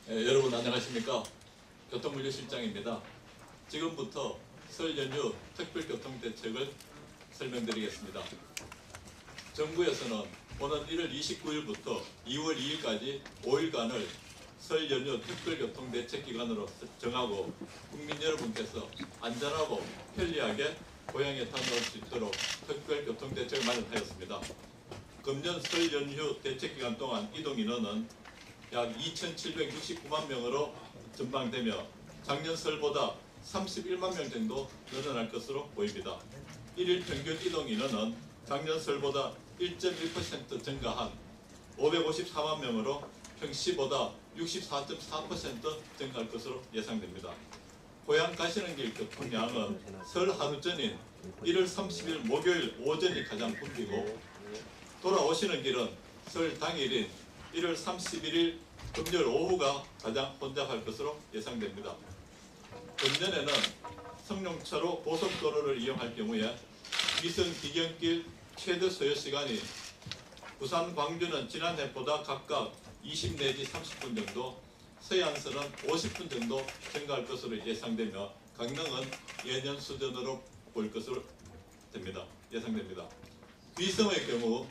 여러분 안녕하십니까? 교통물류실장입니다. 지금부터 설 연휴 특별교통대책을 설명드리겠습니다. 정부에서는 오는 1월 29일부터 2월 2일까지 5일간을 설 연휴 특별교통대책 기간으로 정하고 국민 여러분께서 안전하고 편리하게 고향에 다녀올 수 있도록 특별교통대책을 마련하였습니다. 금년 설 연휴 대책 기간 동안 이동 인원은 약 2,769만 명으로 전망되며 작년 설보다 31만 명 정도 늘어날 것으로 보입니다. 1일 평균 이동 인원은 작년 설보다 1.1% 증가한 554만 명으로 평시보다 64.4% 증가할 것으로 예상됩니다. 고향 가시는 길 교통량은 설 하루 전인 1월 30일 목요일 오전이 가장 붐비고 돌아오시는 길은 설 당일인 1월 31일 금요일 오후가 가장 혼잡할 것으로 예상됩니다. 금년에는 성룡차로 고속도로를 이용할 경우에 위성 비경길 최대 소요 시간이 부산, 광주는 지난해보다 각각 20 내지 30분 정도, 서해안선은 50분 정도 증가할 것으로 예상되며 강릉은 예년 수준으로 보일 것으로 예상됩니다. 위성의 경우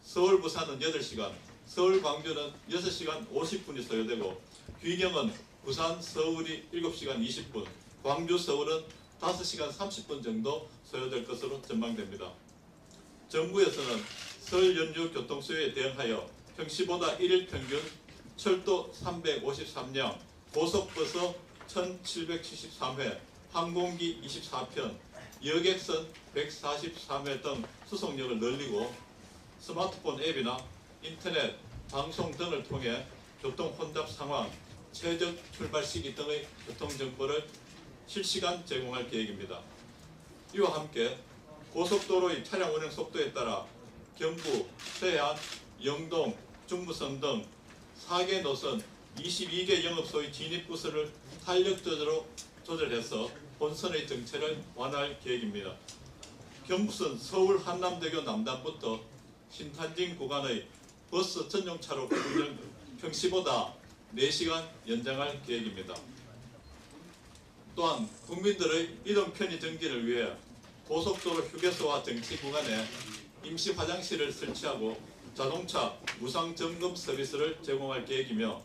서울, 부산은 8시간, 서울, 광주는 6시간 50분이 소요되고 귀경은 부산, 서울이 7시간 20분, 광주, 서울은 5시간 30분 정도 소요될 것으로 전망됩니다. 정부에서는 설 연휴 교통수요에 대응하여 평시보다 1일 평균 철도 353량, 고속버스 1773회, 항공기 24편, 여객선 143회 등 수송력을 늘리고 스마트폰 앱이나 인터넷, 방송 등을 통해 교통 혼잡 상황, 최적 출발 시기 등의 교통정보를 실시간 제공할 계획입니다. 이와 함께 고속도로의 차량 운행 속도에 따라 경부, 서해안, 영동, 중부선 등 4개 노선 22개 영업소의 진입구설을 탄력적으로 조절해서 본선의 정체를 완화할 계획입니다. 경부선 서울 한남대교 남단부터 신탄진 구간의 버스 전용차로 운행 평시보다 4시간 연장할 계획입니다. 또한 국민들의 이동 편의 정지를 위해 고속도로 휴게소와 정치 구간에 임시 화장실을 설치하고 자동차 무상 점검 서비스를 제공할 계획이며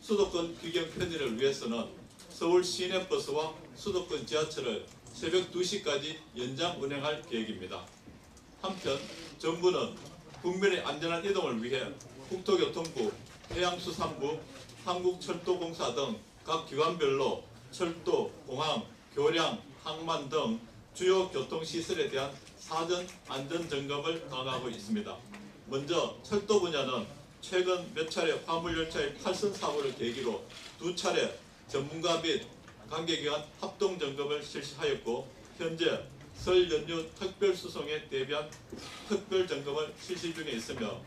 수도권 귀경 편의를 위해서는 서울 시내버스와 수도권 지하철을 새벽 2시까지 연장 운행할 계획입니다. 한편 정부는 국민의 안전한 이동을 위해 국토교통부, 해양수산부, 한국철도공사 등 각 기관별로 철도, 공항, 교량, 항만 등 주요 교통시설에 대한 사전 안전점검을 강화하고 있습니다. 먼저 철도 분야는 최근 몇 차례 화물열차의 탈선 사고를 계기로 2차례 전문가 및 관계기관 합동점검을 실시하였고 현재 설 연휴 특별수송에 대비한 특별점검을 실시 중에 있으며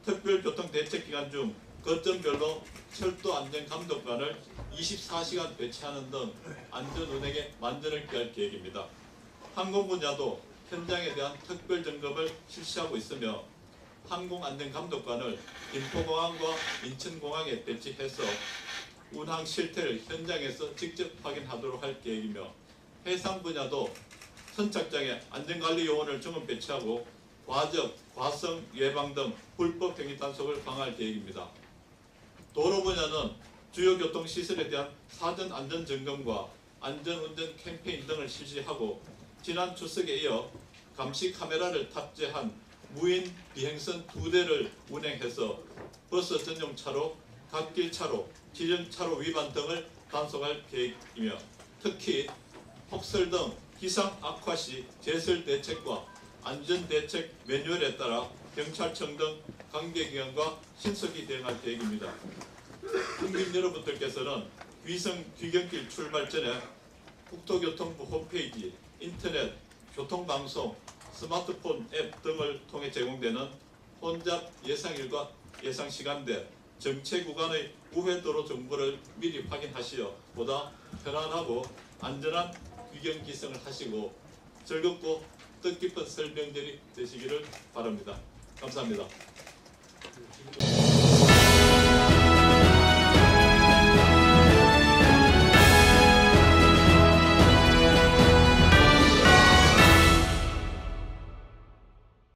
특별교통대책기간 중 거점별로 철도안전감독관을 24시간 배치하는 등 안전운행에 만전을 기할 계획입니다. 항공 분야도 현장에 대한 특별점검을 실시하고 있으며 항공안전감독관을 김포공항과 인천공항에 배치해서 운항 실태를 현장에서 직접 확인하도록 할 계획이며 해상 분야도 선착장에 안전관리 요원을 전문 배치하고 과적, 과성 예방 등 불법 행위 단속을 강화할 계획입니다. 도로 분야는 주요 교통시설에 대한 사전 안전점검과 안전운전 캠페인 등을 실시하고 지난 추석에 이어 감시 카메라를 탑재한 무인 비행선 2대를 운행해서 버스 전용차로, 갓길차로, 지정차로 위반 등을 단속할 계획이며 특히 폭설 등 기상 악화 시 제설 대책과 안전대책 매뉴얼에 따라 경찰청 등 관계기관과 신속히 대응할 계획입니다. 국민 여러분들께서는 위성 귀경길 출발 전에 국토교통부 홈페이지, 인터넷, 교통방송, 스마트폰 앱 등을 통해 제공되는 혼잡 예상일과 예상시간대, 정체 구간의 우회도로 정보를 미리 확인하시어 보다 편안하고 안전한 귀경 기승을 하시고 즐겁고 뜻깊은 설명절이 되시기를 바랍니다. 감사합니다.